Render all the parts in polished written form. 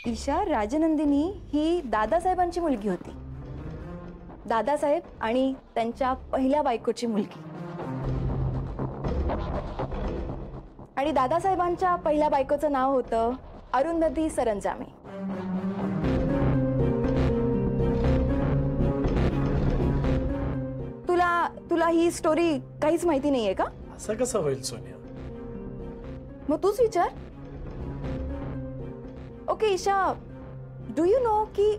ईशा, राजनंदिनी ही दादासाहेबांची मुलगी होती. दादासाहेब आणि त्यांच्या पहिल्या बायकोची मुलगी. आणि दादासाहेबांच्या पहिल्या बायकोचं नाव होतं अरुंधती सरंजामे. तुला ही स्टोरी काहीच माहिती नाहीये का? असं कसं होईल सोनिया? मग तूच विचार. Okay Isha, do you know की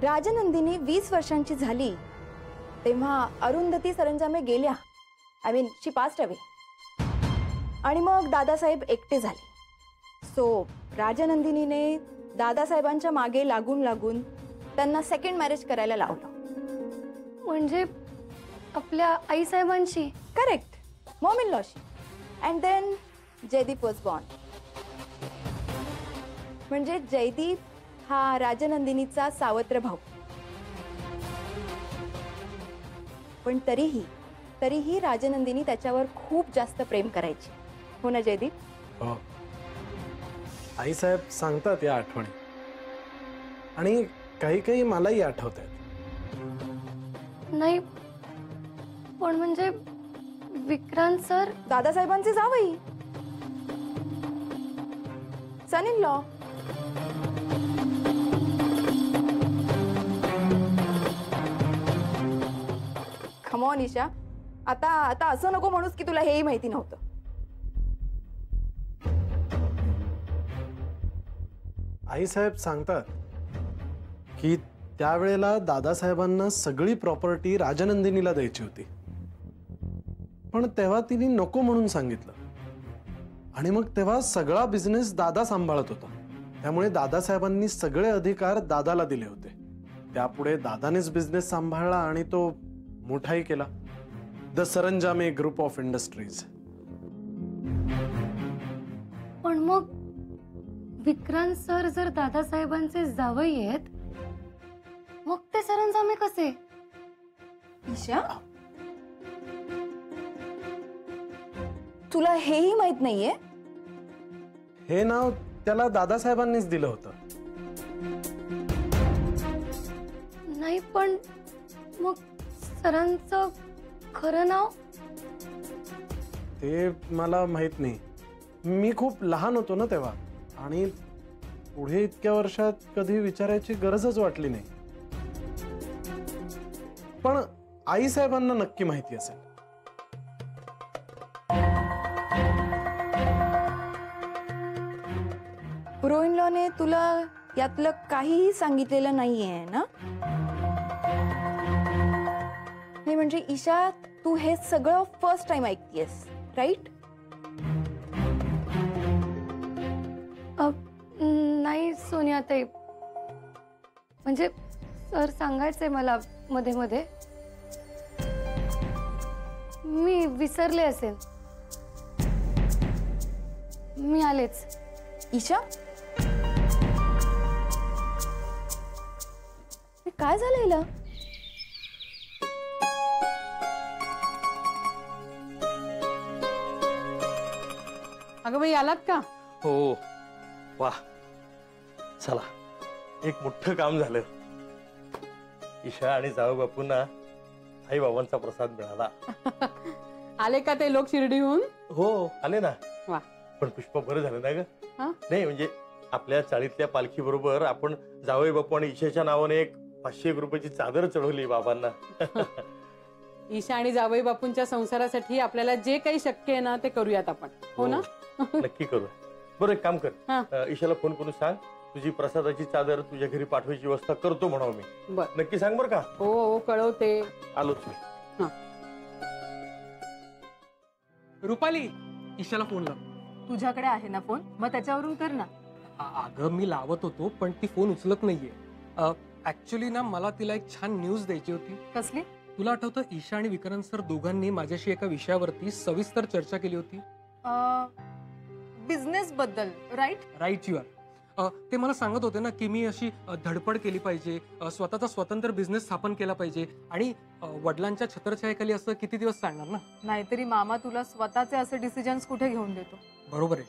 राजनंदिनी 20 वर्षांची झाली तेव्हा अरुंधती सरंजामे गेल्या. I mean she passed away. आणि मग दादासाहेब एकटे झाले. सो राजनंदिनीने दादासाहेबांच्या मागे लागून लागून त्यांना सेकंड मॅरेज करायला लावलं. म्हणजे आपल्या आईसाहेबांशी? करेक्ट, मॉम इन लॉशी. And then Jaideep was born. म्हणजे जयदीप हा राजनंदिनीचा सावत्र भाऊ. पण तरीही राजनंदिनी त्याच्यावर खूप जास्त प्रेम करायची. हो ना जयदीप? हो. आई साहेब सांगतात या आठवणी आणि काही मलाही आठवत आहेत. नाही पण म्हणजे विक्रांत सर दादासाहेबांचे जावई, son in law. Come on Isha, आता असं नको म्हणूस की तुला हेही माहिती नव्हतं. आई साहेब सांगतात की त्यावेळेला दादासाहेबांना सगळी प्रॉपर्टी राजनंदिनीला द्यायची होती, पण तेव्हा तिने नको म्हणून सांगितलं. आणि मग तेव्हा सगळा बिझनेस दादा सांभाळत होता. त्यामुळे दादासाहेबांनी सगळे अधिकार दादाला दिले होते. त्यापुढे दादानेच बिझनेस सांभाळला आणि तो मोठाही केला, the Saranjame group of industries. पण मग विक्रांत सर जर दादासाहेबांचे जावई आहेत मग ते सरंजामे कसे? ईशा, तुला हेही माहित नाहीये? हे नाव त्याला दादासाहेबांनीच दिलं होतं. नाही पण मग सरांचं खरं नाव? ते मला माहित नाही. मी खूप लहान होतो ना तेव्हा, आणि पुढे इतक्या वर्षात कधी विचारायची गरजच वाटली नाही. पण आई साहेबांना नक्की माहिती असेल. ब्रो इन लॉने तुला यातलं काहीही सांगितलेलं नाहीये ना? नाही म्हणजे ईशा, तू हे सगळं फर्स्ट टाइम ऐकतेस, राईट? नाही सोनिया ताई, म्हणजे सर सांगायचंय मला मध्ये मध्ये. मी विसरले असेल. मी आलेच. ईशा, काय झालं हिला? अगं बाई, आलात का? हो. वाह, चला एक मोठं काम झालं. ईशा आणि जाऊ बापूंना आई बाबांचा प्रसाद मिळाला. आले का ते लोक शिर्डीहून? हो आले ना. वा. पण पुष्पा, बरं झालं ना ग? नाही म्हणजे आपल्या चाळीतल्या पालखी बरोबर आपण जावई बापू आणि ईशाच्या नावाने एक 500 रुपयाची चादर चढवली बाबांना. ईशा आणि जावई बापूंच्या संसारासाठी आपल्याला जे काही शक्य आहे ना ते करूयात आपण. हो ना? नक्की करू. बरं एक काम कर, ईशाला फोन करून सांग तुझी प्रसादाची चादर तुझ्या घरी पाठवायची व्यवस्था करतो म्हणावं मी. बर, नक्की सांग बर का? हो हो कळवते. आलोच मी. रुपाली, ईशाला फोन लाव. तुझ्याकडे आहे ना फोन? मग त्याच्यावरून कर ना. अगं मी लावत होतो पण ती फोन उचलत नाहीये. ऍक्च्युली ना मला तिला एक छान न्यूज द्यायची होती. कसली? तुला आठवतं ईशा आणि विक्रांत सर दोघांनी माझ्याशी एका विषयावरती सविस्तर चर्चा केली होती. बिझनेस बद्दल, राईट? Right you R. ते मला सांगत होते ना की मी अशी धडपड केली पाहिजे, स्वतःचा स्वतंत्र बिझनेस स्थापन केला पाहिजे आणि वडिलांच्या छत्रछायेखाली असं किती दिवस चालणार ना. नाहीतरी मामा तुला स्वतःचे असे डिसिजन्स कुठे घेऊन देतो. बरोबर आहे.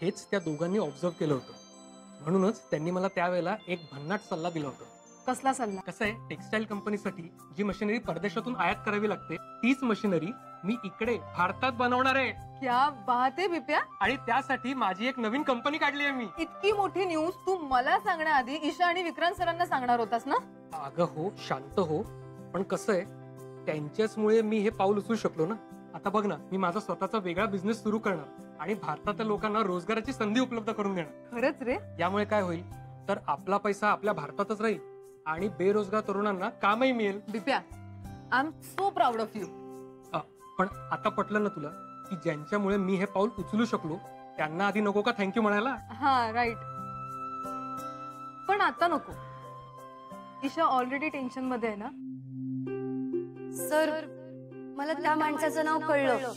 हेच त्या दोघांनी ऑब्झर्व केलं होतं. म्हणूनच त्यांनी मला त्यावेळेला एक भन्नाट सल्ला दिला होता. कसला सल्ला? कसं आहे, टेक्सटाईल कंपनीसाठी जी मशिनरी परदेशातून आयात करावी लागते तीच मशिनरी मी इकडे भारतात बनवणार आहे. क्या बात आहे बिप्या. आणि त्यासाठी माझी एक नवीन कंपनी काढली आहे मी. इतकी मोठी न्यूज तू मला सांगण्याआधी ईशा आणि विक्रांत सरांना सांगणार होतास ना? अगं हो, शांत हो. पण कसं आहे, त्यांच्याचमुळे मी हे पाऊल उचलू शकलो ना. आता बघ ना, मी माझा स्वतःचा वेगळा बिझनेस सुरू करणार आणि भारतातल्या लोकांना रोजगाराची संधी उपलब्ध करून देणार. खरंच रे? यामुळे काय होईल तर आपला पैसा आपल्या भारतातच राहील आणि बेरोजगार तरुणांना कामही मिळेल. Bipya, I am so proud of you. पण आता पटलं ना तुला की ज्यांच्यामुळे मी हे पाऊल उचलू शकलो त्यांना आधी नको का थँक्यू म्हणायला? हा राईट. पण आता नको. ईशा ऑलरेडी टेन्शन मध्ये आहे ना. सर, मला त्या माणसाचं नाव कळलं.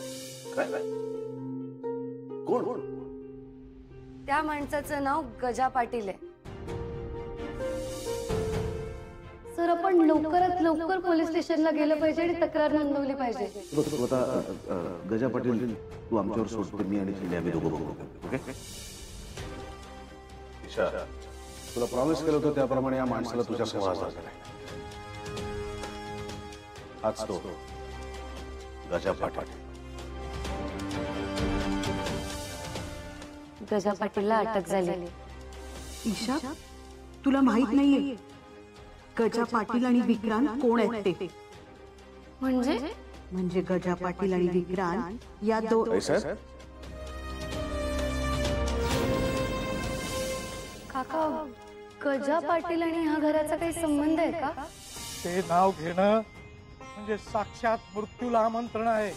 कोण? त्या माणसाचं नाव गजा पाटील आहे. सर, आपण लवकरात लवकर पोलीस स्टेशनला गेलं पाहिजे आणि तक्रार नोंदवली पाहिजे. गजा पाटील, तू आमच्यावर सोडतो, मी आणि चिनी आम्ही दोघं बघू. ओके ईशा, तुला प्रॉमिस केलं होतं त्याप्रमाणे या माणसाला तुझ्या समोर हजर केलंय. हाच तो गजा पाटील. गजा पाटीलला अटक झाली. ईशा, तुला माहित नाहीये गजा पाटील आणि विक्रांत कोण आहेत ते? म्हणजे गजा पाटील आणि विक्रांत या काका, गजा पाटील आणि ह्या घराचा काही संबंध आहे का? ते नाव घेणं म्हणजे साक्षात मृत्यूला आमंत्रण आहे.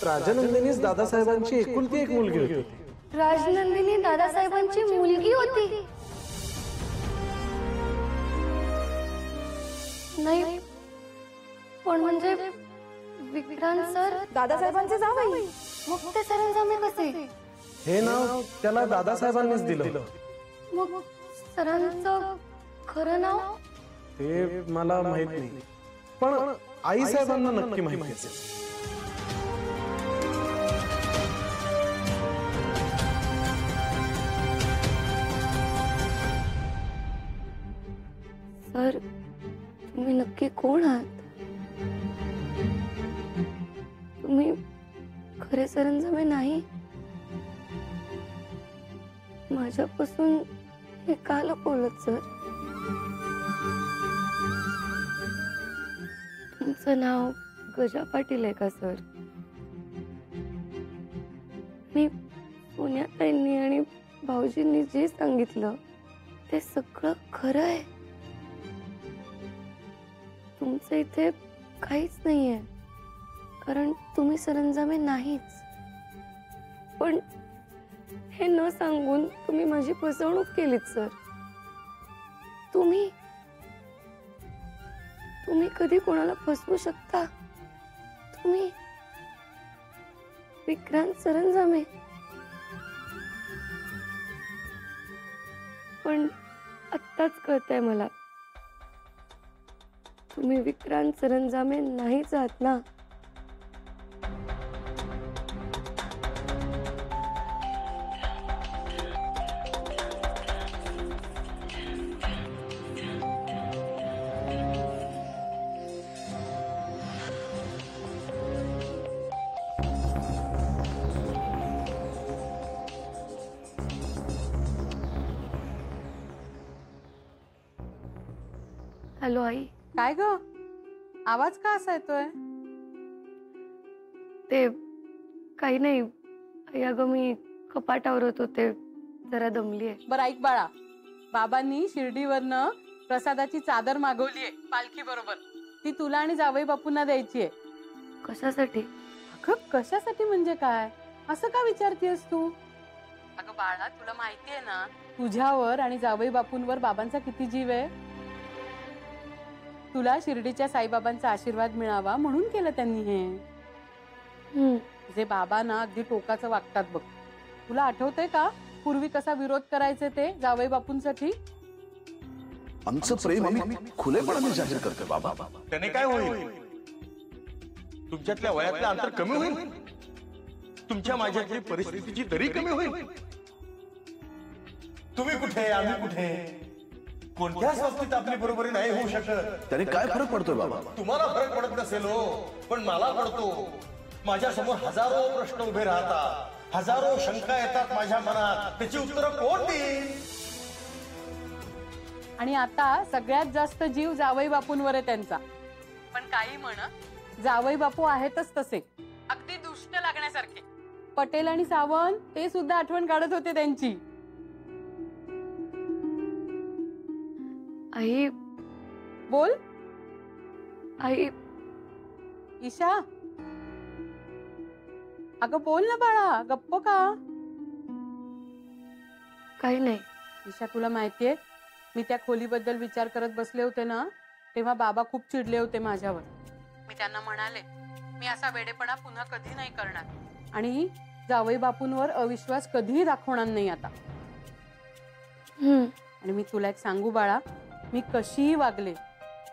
राजनंदिनीच दादासाहेबांची एकुलती एक मुलगी होती. राजनंदिनी दादासाहेबांची मुलगी होती? नाही, पण म्हणजे विक्रांत सर दादासाहेबांचे जावई. मग ते सरंजामे कसे? हे नाव त्याला दादासाहेबांनीच दिलं. मग सरांचं खरं नाव? ते मला माहित नाही, पण आई साहेबांना नक्की माहिती असेल. सर, तुम्ही नक्की कोण आहात? तुम्ही खरे सरंजामे नाही? माझ्यापासून हे का लपवलं सर? तुमचं नाव गजा पाटील आहे का सर? मी पुण्याताईंनी आणि भाऊजींनी जे सांगितलं ते सगळं खरं आहे. तुमचं इथे काहीच नाहीये, कारण तुम्ही सरंजामे नाहीच. पण हे न सांगून तुम्ही माझी फसवणूक केलीत सर. तुम्ही कधी कोणाला फसवू शकता? तुम्ही विक्रांत सरंजामे. पण आत्ताच कळतंय मला, तुम्ही विक्रांत सरंजामे नाहीच आहात ना. हॅलो आई. काय ग, आवाज का असा येतोय? ते काही नाही आई, अगं मी कपाटावरत होते, जरा दमली आहे. बरं ऐक बाळा, बाबांनी शिर्डीवरनं प्रसादाची चादर मागवलीये पालखी बरोबर. ती तुला आणि जावई बापूंना द्यायची आहे. कशासाठी? अगं कशासाठी म्हणजे काय, असं का विचारतेस तू? अगं बाळा, तुला माहितीये ना तुझ्यावर आणि जावई बापूंवर बाबांचा किती जीव आहे. तुला शिर्डीच्या साईबाबांचा आशीर्वाद मिळावा म्हणून केलं त्यांनी हे. जे बाबा ना अगदी टोकाचं वागतात बघ. तुला आठवतंय का पूर्वी कसा विरोध करायचे ते जावई बापूंसाठी? आमचं प्रेम आम्ही खुलेपणाने जाहीर करतोय बाबा. त्याने काय होईल? तुमच्यातल्या वयातलं अंतर कमी होईल, तुमच्या माझ्यातली परिस्थितीची दरी कमी होईल. तुम्ही कुठे, आम्ही कुठे, कोणत्याच बाबतीत आपली बरोबरी नाही होऊ शकत. त्याने काय फरक पडतोय बाबा? तुम्हाला फरक पडत नसेल हो, पण मला पडतो. माझ्या समोर हजारो प्रश्न उभे राहतात, हजारो शंका येतात माझ्या मनात. त्याची उत्तरं कोण देईल? आणि आता सगळ्यात जास्त जीव जावई बापूंवर आहे त्यांचा. पण काही म्हणा, जावई बापू आहेतच तसे, अगदी दुष्ट लागण्यासारखे. पटेल आणि सावंत ते सुद्धा आठवण काढत होते त्यांची. आई, बोल आई, ईशा. अगं बोल ना बाळा, गप्प का? काही नाही. ईशा, तुला माहितीये, मी त्या खोलीबद्दल विचार करत बसले होते ना, तेव्हा बाबा खूप चिडले होते माझ्यावर. मी त्यांना म्हणाले, मी असा वेडेपणा पुन्हा कधी नाही करणार आणि जावई बापूंवर अविश्वास कधीही दाखवणार नाही आता. आणि मी तुला एक सांगू बाळा, मी कशीही वागले,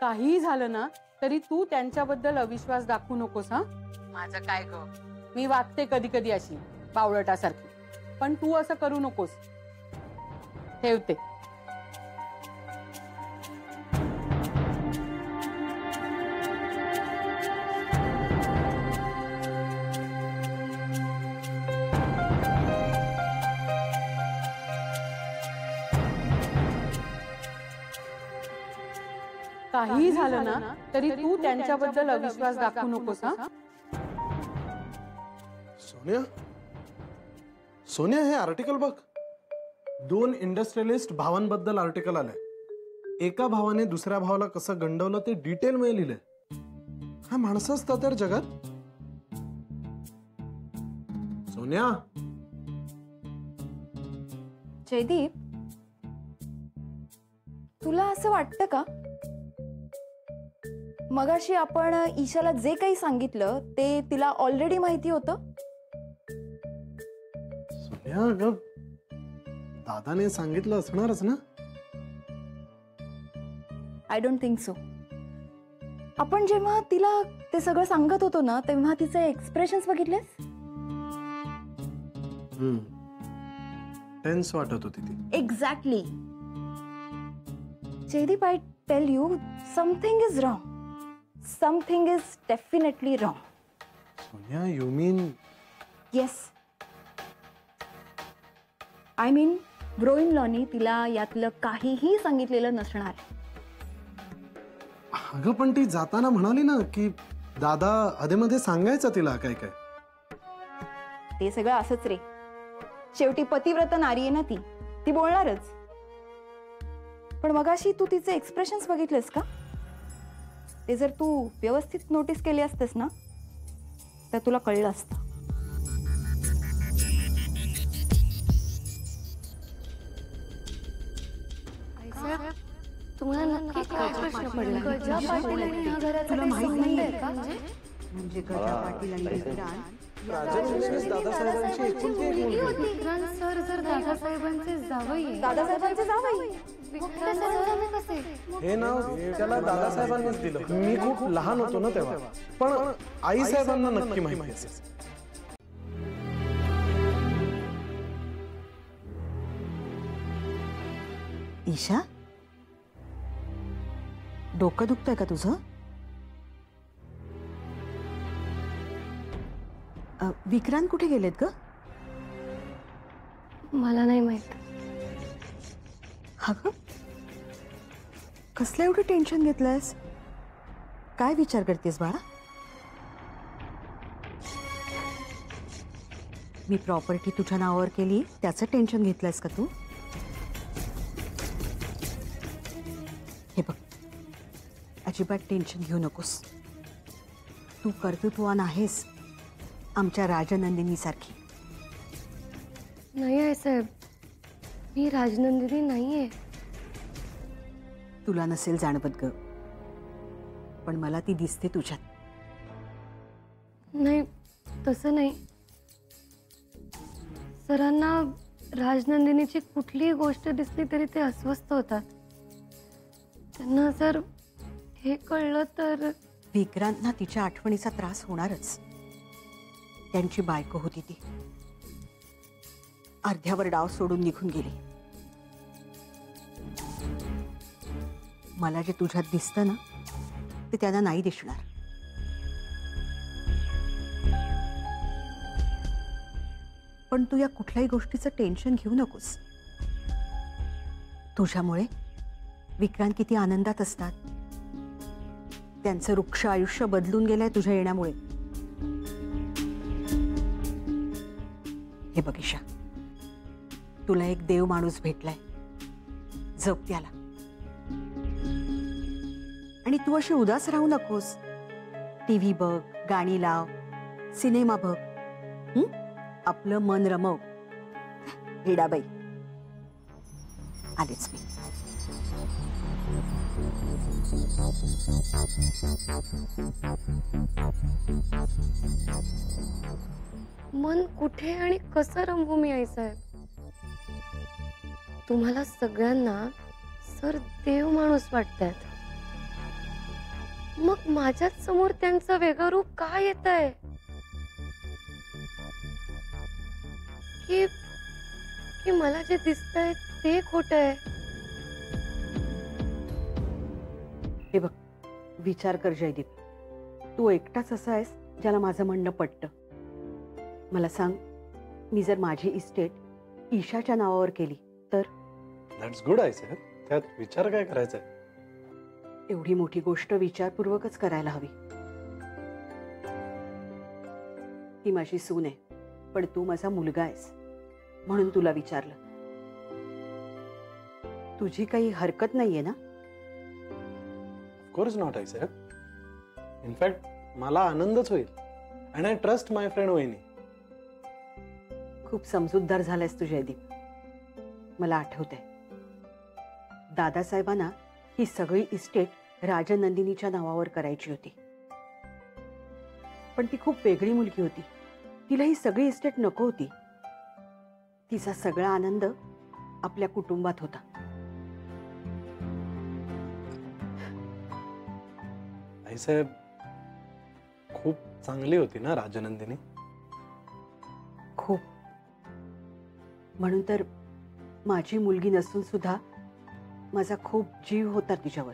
काहीही झालं ना, तरी तू त्यांच्याबद्दल अविश्वास दाखवू नकोस. हा, माझं काय ग, मी वागते कधी कधी अशी बावळटासारखी, पण तू असं करू नकोस. ठेवते. काही झालं ना, तरी तू त्यांच्याबद्दल अविश्वास दाखवू नकोस. हा, सोनिया, सोनिया, हे आर्टिकल बघ. 2 इंडस्ट्रियलिस्ट भावांबद्दल आर्टिकल आलंय. एका भावाने दुसऱ्या भावाला कसं गंडवलं ते डिटेल मध्ये लिहिलंय. हा माणसं असतात तर जगात. सोनिया. जयदीप, तुला असं वाटतं का मगाशी आपण ईशाला जे काही सांगितलं ते तिला ऑलरेडी माहिती होतं? सोनिया, अगं दादाने सांगितलं असणारच ना. I don't think so. आपण जेव्हा तिला ते सगळं सांगत होतो ना, तेव्हा तिचे एक्सप्रेशन्स बघितलेस? टेन्स वाटत होती ती. Exactly. Jaideep, I tell you, something is wrong. Something is definitely wrong. Sonia, you mean? Yes, I mean bro in लॉनी तिला यातलं काहीही सांगितलेलं नसणार. अगं पण ती जाताना म्हणाली ना की दादा अधेमध्ये सांगायचं तिला काय काय. ते सगळं असंच रे. शेवटी पतिव्रत नारी आहे ना ती, ती बोलणारच. पण मगाशी तू तिचे एक्सप्रेशन्स बघितलेस का? ते जर तू व्यवस्थित नोटीस केले असतेस ना, तर तुला कळलं असतं. तुम्हाला नक्की काय प्रश्न पडला? गजा पाटील आणि ह्या घराचा तुला काही माहित संबंध नाहीये आहे का? म्हणजे गजा पाटील आणि विक्रांत दादासाहेबांची एकुलती एक मुलगी. विक्रांत सर जर दादासाहेबांचे जावई आहेत, दादासाहेबांचे जावई. विक्रांत सर कसे? हे नाव त्याला दादासाहेबांनीच दिलं. मी खूप लहान होतो ना तेव्हा, पण आई साहेबांना नक्की माहिती असेल. ईशा, डोकं दुखतंय का तुझं? विक्रांत कुठे गेलेत ग? मला नाही माहित. हा ग, कसलं एवढं टेन्शन घेतलंयस? काय विचार करतेस बाळा? मी प्रॉपर्टी तुझ्या नावावर केली त्याचं टेन्शन घेतलंयस का तू? हे बघ, अजिबात टेन्शन घेऊ नकोस. तू कर्तृत्ववान आहेस, आमच्या राजनंदिनी सारखी. नाही आहे साहेब, मी राजनंदिनी नाहीये. तुला नसेल जाणवत ग, पण मला ती दिसते तुझ्यात. नाही, तसं नाही. सरांना राजनंदिनीची कुठलीही गोष्ट दिसली तरी ते अस्वस्थ होतात. त्यांना जर हे कळलं तर विक्रांतना तिच्या आठवणीचा त्रास होणारच. त्यांची बायको होती ती, अर्ध्यावर डाव सोडून निघून गेली. मला जे तुझ्यात दिसतं ना ते त्यांना नाही दिसणार. पण तू या कुठल्याही गोष्टीचं टेन्शन घेऊ नकोस. तुझ्यामुळे विक्रांत किती आनंदात असतात. त्यांचं वृक्ष आयुष्य बदलून गेलंय तुझ्या येण्यामुळे. हे बघ ईशा, तुला एक देव माणूस भेटलाय, जप त्याला. आणि तू अशी उदास राहू नकोस. टीव्ही बघ, गाणी लाव, सिनेमा बघ, आपलं मन रमव. हिडाबाई, आलेच मी. मन कुठे आणि कसं रंगवू मी आईसाहेब? तुम्हाला सगळ्यांना सर देव माणूस वाटतात. मग माझ्याच समोर त्यांचं वेगळं रूप काय येत आहे? की मला जे दिसतंय ते खोटं आहे? हे बघ, विचार कर जयदीप. तू एकटाच असा आहेस ज्याला माझं म्हणणं पटतं. मला सांग, मी जर माझी इस्टेट ईशाच्या नावावर केली तर? दॅट्स गुड आहे सर. त्यात विचार काय करायचा आहे? एवढी मोठी गोष्ट विचारपूर्वकच करायला हवी. ती माझी सून आहे, पण तू माझा मुलगा आहेस म्हणून तुला विचारलं. तुझी काही हरकत नाहीये ना? ऑफकोर्स नॉट आहे सर. इनफॅक्ट मला आनंदच होईल. And I trust my friend वहिनी. खूप समजूतदार झालायस तू जयदीप. मला आठवतंय, दादासाहेबांना ही सगळी इस्टेट राजनंदिनीच्या नावावर करायची होती. पण ती खूप वेगळी मुलगी होती. तिला ही सगळी इस्टेट नको होती. तिचा सगळा आनंद आपल्या कुटुंबात होता. आईसाहेब, खूप चांगली होती ना राजनंदिनी? खूप. म्हणून तर माझी मुलगी नसून सुद्धा माझा खूप जीव होता तिच्यावर.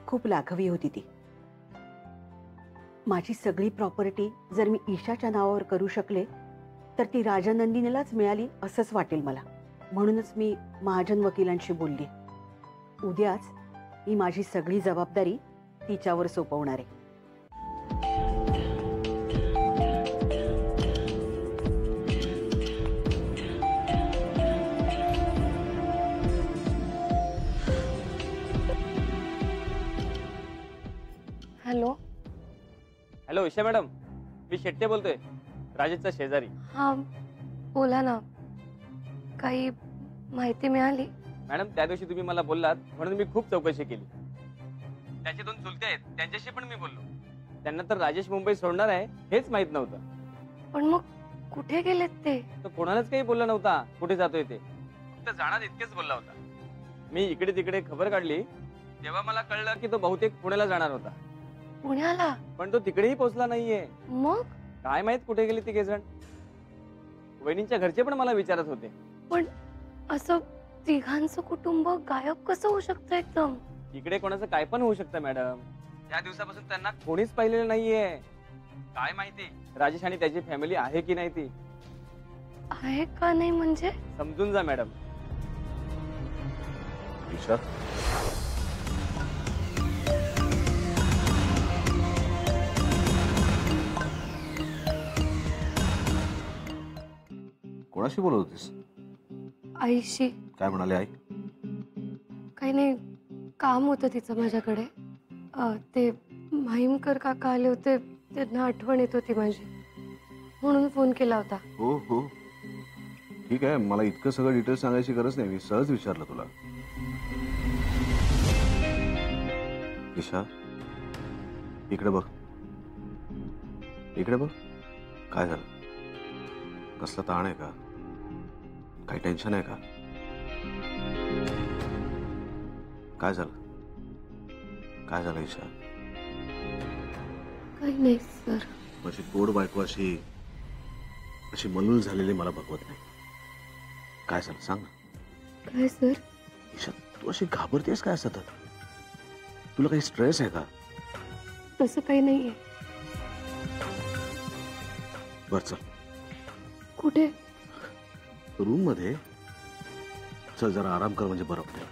खूप लाघवी होती ती. माझी सगळी प्रॉपर्टी जर मी ईशाच्या नावावर करू शकले तर ती राजनंदिनीलाच मिळाली असंच वाटेल मला. म्हणूनच मी महाजन वकिलांशी बोलली. उद्याच मी माझी सगळी जबाबदारी तिच्यावर सोपवणार आहे. हॅलो. हॅलो ईशा मॅडम, मी शेट्टे बोलतोय, राजेशचा शेजारी. हा बोला ना. काही माहिती मिळाली? मॅडम, त्या दिवशी तुम्ही मला बोललात म्हणून मी खूप चौकशी केली. त्याचे 2 चुलते आहेत, त्यांच्याशी पण मी बोललो. त्यांना तर राजेश मुंबई सोडणार आहे हेच माहित नव्हतं. पण मग कुठे गेलेत ते? तो कोणालाच काही बोलला नव्हता कुठे जातोय ते. फक्त जाणार इतकेच बोलला होता. मी इकडे तिकडे खबर काढली तेव्हा मला कळलं की तो बहुतेक पुण्याला जाणार होता. पुण्याला? पण तो तिकडेही पोहोचला नाहीये. मग काय माहित कुठे गेले तिघे जण. वहिनींच्या घरचे पण मला विचारत होते. पण असं तिघांचं कुटुंब गायब कसं होऊ शकतं एकदम? इकडे कोणाचं काय पण होऊ शकतं मॅडम. या दिवसापासून त्यांना कोणीच पाहिलेलं नाहीये. काय माहिती राजेश आणि त्याची फॅमिली आहे की नाही. ती आहे का नाही म्हणजे? समजून जा मॅडम. ईशा, कोणाशी बोलत होतीस? आईशी. काय म्हणाले आई? काही नाही, काम होतं तिचं माझ्याकडे. ते माहीमकर काका आले होते, त्यांना आठवण येत होती माझी, म्हणून फोन केला होता. हो हो, ठीक आहे. मला इतकं सगळं डिटेल्स सांगायची गरज नाही. मी सहज विचारलं तुला. ईशा, इकडे बघ. इकडे बघ. काय झालं? कसला ताण आहे का? काही टेन्शन आहे का? काय झालं? काय झालं ईशा? काही नाही सर. माझी गोड बायको अशी अशी मलूल झालेली मला बघवत नाही. काय झालं सांग ना. काय सर? ईशा तू अशी घाबरतेस काय सतत? तुला काही स्ट्रेस आहे का? तसं काही नाहीये. बर चल कुठे? रूम मध्ये चल, जरा आराम कर म्हणजे बरं वाटेल.